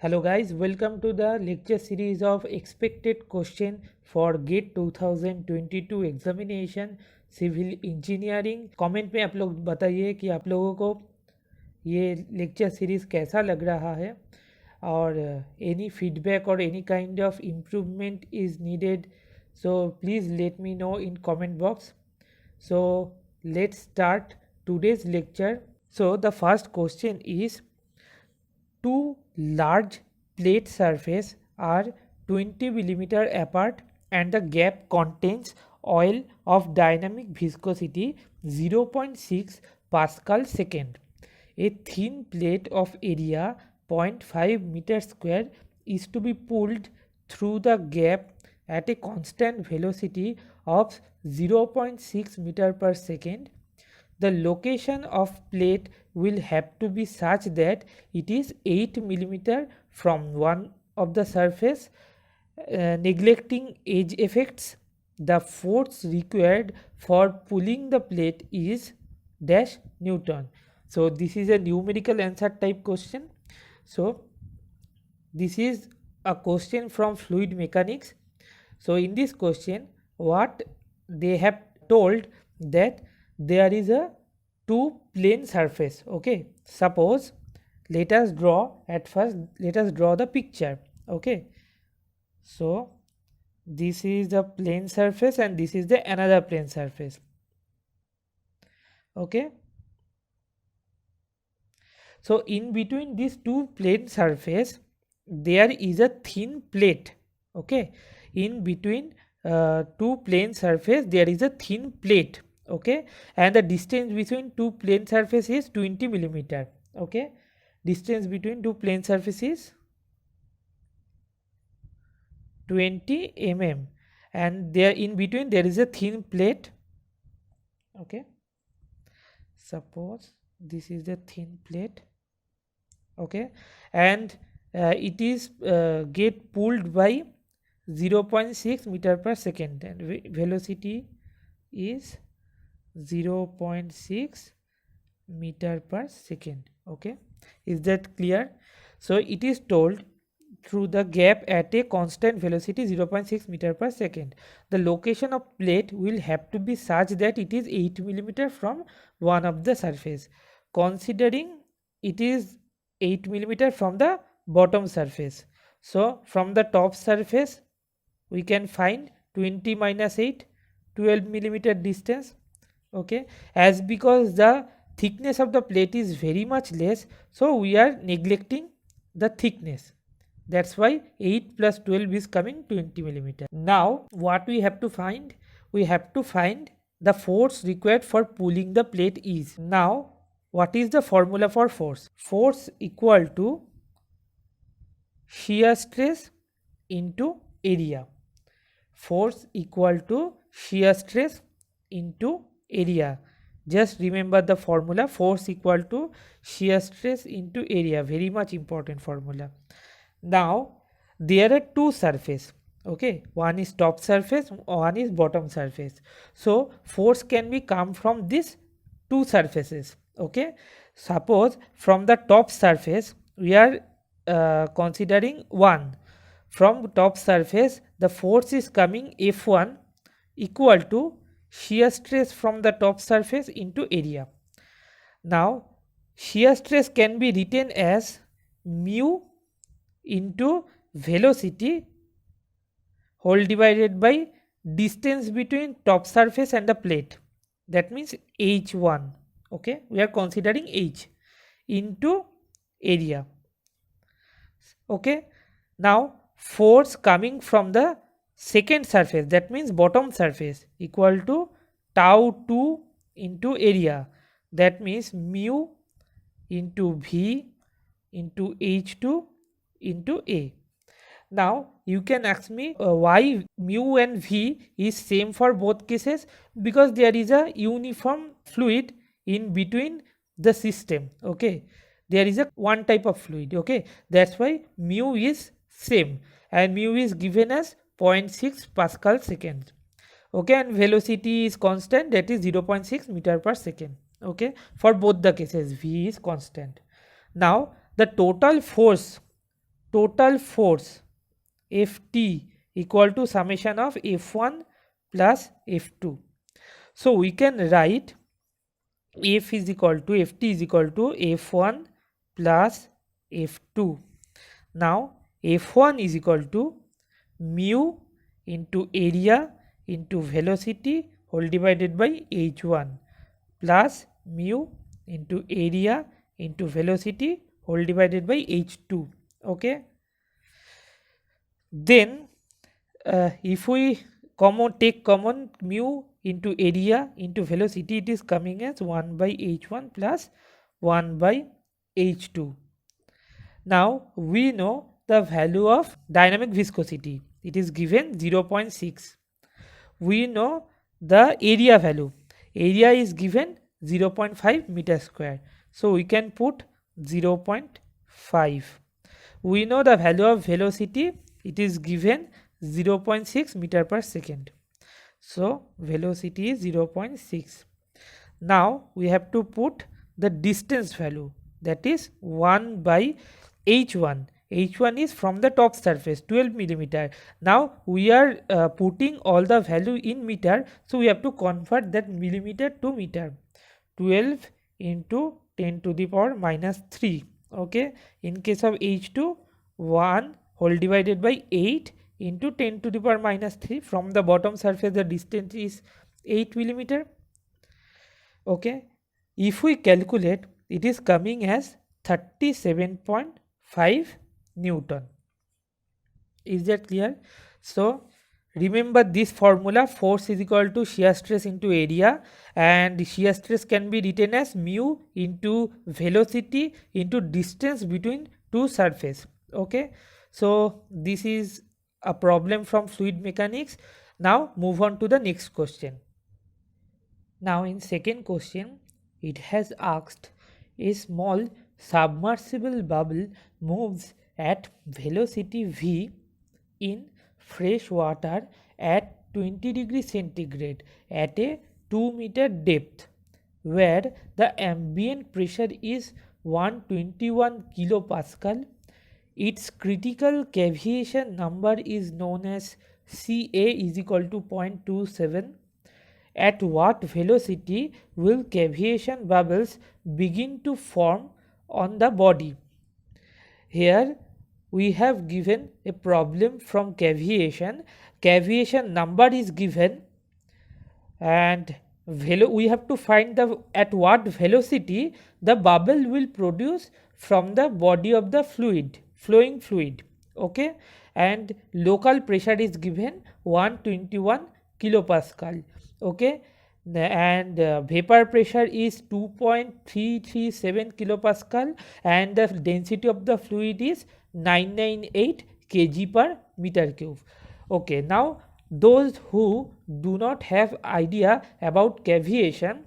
Hello guys, welcome to the lecture series of expected question for GATE 2022 examination civil engineering. Comment में आप लोग बताइए कि आप लोगों को ये लेक्चर सीरीज़ कैसा लग रहा है और एनी फीडबैक और any kind of improvement is needed, so please let me know in comment box. So let's start today's lecture. So the first question is, two large plate surfaces are 20 millimeter apart and the gap contains oil of dynamic viscosity 0.6 Pascal second. A thin plate of area 0.5 meter square is to be pulled through the gap at a constant velocity of 0.6 meter per second. The location of plate will have to be such that it is 8 millimeter from one of the surface. Neglecting edge effects, the force required for pulling the plate is dash Newton. So this is a numerical answer type question. So this is a question from fluid mechanics. So in this question, what they have told that there is a two plane surface. Okay, suppose let us draw the picture. Okay, so this is the plane surface and this is the another plane surface. Okay, so in between these two plane surface there is a thin plate. Okay, in between two plane surface there is a thin plate. Okay, and the distance between two plane surface is 20 millimeter. Okay, distance between two plane surface is 20 mm and there in between there is a thin plate. Okay, suppose this is the thin plate. Okay, and it is get pulled by 0.6 meter per second and velocity is 0.6 meter per second. Okay, is that clear? So it is told through the gap at a constant velocity 0.6 meter per second. The location of plate will have to be such that it is 8 millimeter from one of the surface, considering it is 8 millimeter from the bottom surface. So from the top surface we can find 20 minus 8, 12 millimeter distance. Okay, as because the thickness of the plate is very much less, so we are neglecting the thickness. That's why 8 plus 12 is coming 20 millimeter. Now what we have to find? We have to find the force required for pulling the plate is. Now what is the formula for force? Force equal to shear stress into area. Force equal to shear stress into area. Just remember the formula, force equal to shear stress into area. Very much important formula. Now there are two surfaces. Okay, one is top surface, one is bottom surface. So force can be come from these two surfaces. Okay, suppose from the top surface we are considering 1. From top surface the force is coming F1 equal to shear stress from the top surface into area. Now shear stress can be written as mu into velocity whole divided by distance between top surface and the plate, that means h1. Okay, we are considering h into area. Okay, now force coming from the second surface, that means bottom surface, equal to tau 2 into area, that means mu into v into h2 into a. Now you can ask me why mu and v is same for both cases? Because there is a uniform fluid in between the system. Okay, there is a one type of fluid. Okay, that's why mu is same and mu is given as 0.6 Pascal second. Okay, and velocity is constant, that is 0.6 meter per second. Okay, for both the cases v is constant. Now the total force total force Ft equal to summation of F1 plus F2. So we can write Ft is equal to F1 plus F2. Now F1 is equal to mu into area into velocity whole divided by h1 plus mu into area into velocity whole divided by h2. Okay, then if we take common mu into area into velocity, it is coming as 1 by h1 plus 1 by h2. Now we know the value of dynamic viscosity, it is given 0.6. We know the area value, area is given 0.5 meter square, so we can put 0.5. We know the value of velocity, it is given 0.6 meter per second, so velocity is 0.6. Now we have to put the distance value, that is 1 by h1. h1 is from the top surface 12 millimeter. Now we are putting all the value in meter, so we have to convert that millimeter to meter. 12 into 10 to the power minus 3. Okay, in case of h2, 1 whole divided by 8 into 10 to the power minus 3. From the bottom surface the distance is 8 millimeter. Okay, if we calculate, it is coming as 37.5 Newton. Is that clear? So remember this formula, force is equal to shear stress into area, and shear stress can be written as mu into velocity into distance between two surface. Okay, so this is a problem from fluid mechanics. Now move on to the next question. Now in second question, it has asked, a small submersible bubble moves at velocity v in fresh water at 20 degrees centigrade at a 2 meter depth, where the ambient pressure is 121 kilopascal. Its critical cavitation number is known as Ca is equal to 0.27. At what velocity will cavitation bubbles begin to form on the body? Here we have given a problem from cavitation. Cavitation number is given, and we have to find the at what velocity the bubble will produce from the body of the fluid, flowing fluid. Okay, and local pressure is given 121 kilopascal. Okay, and vapor pressure is 2.337 kilopascal, and the density of the fluid is 998 kg per meter cube. Okay, now those who do not have idea about cavitation,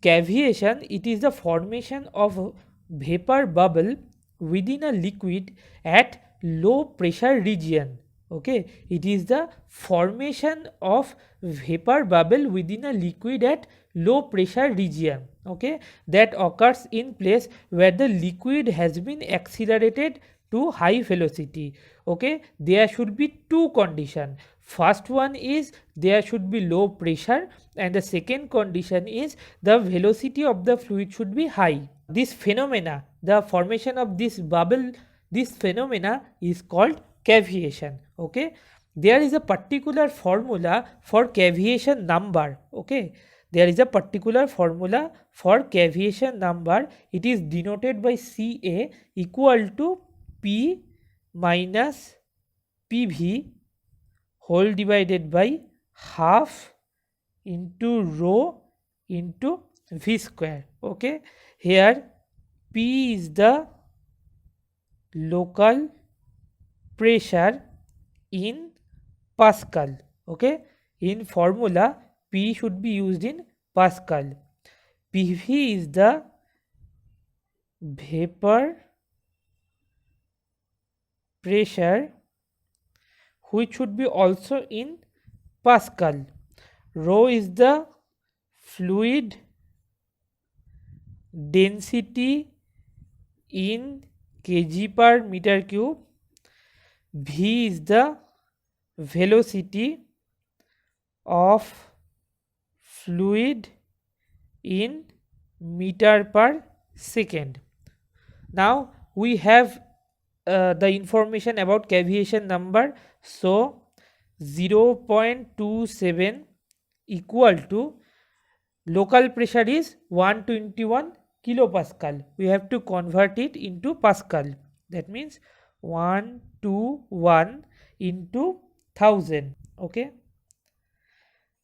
it is the formation of vapor bubble within a liquid at low pressure region. Okay, it is the formation of vapor bubble within a liquid at low pressure region. Okay, that occurs in place where the liquid has been accelerated to high velocity. Okay, there should be two conditions. First one is there should be low pressure, and the second condition is the velocity of the fluid should be high. This phenomena, the formation of this bubble, this phenomena is called cavitation. Okay, there is a particular formula for cavitation number. Okay, there is a particular formula for cavitation number. It is denoted by Ca equal to P minus PV whole divided by half into rho into V square. Okay, here P is the local pressure in Pascal. Okay, in formula P should be used in Pascal. PV is the vapor pressure, which should be also in Pascal. Rho is the fluid density in kg per meter cube, V is the velocity of fluid in meter per second. Now we have the information about cavitation number. So 0.27 equal to local pressure is 121 kilopascal. We have to convert it into Pascal. That means 121 into 1000. Okay,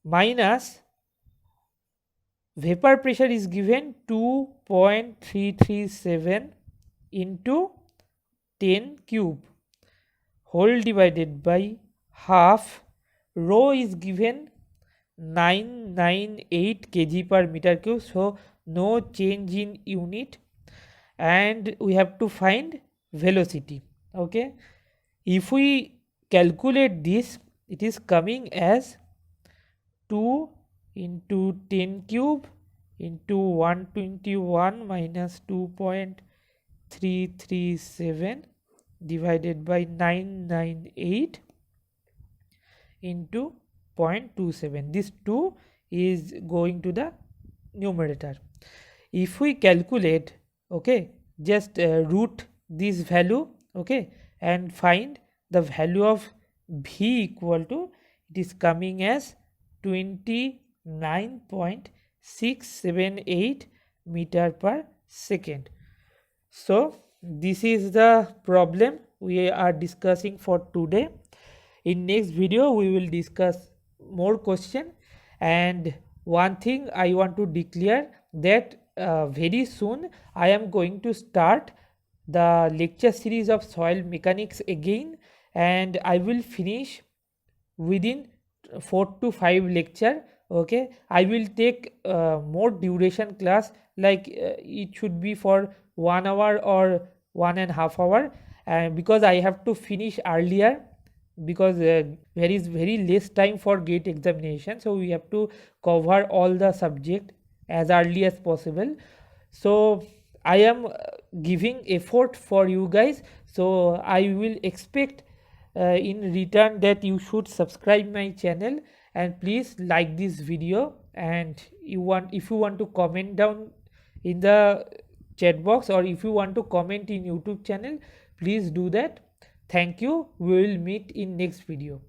minus vapor pressure is given 2.337 into 10 cube whole divided by half. Rho is given 998 kg per meter cube, so no change in unit, and we have to find velocity. Okay, if we calculate this, it is coming as 2 into 10 cube into 121 minus 2.337 divided by 998 into 0.27. This 2 is going to the numerator. If we calculate, okay, just root this value, okay, and find the value of V equal to, it is coming as 29.678 meter per second. So this is the problem we are discussing for today. In next video we will discuss more question, and one thing I want to declare that very soon I am going to start the lecture series of soil mechanics again, and I will finish within 4 to 5 lecture. Okay, I will take more duration class, like it should be for 1 hour or 1.5 hour, and because I have to finish earlier, because there is very less time for gate examination, so we have to cover all the subject as early as possible. So I am giving effort for you guys, so I will expect in return that you should subscribe my channel, and please like this video, and if you want to comment down in the chat box, or if you want to comment in YouTube channel, please do that. Thank you. We will meet in next video.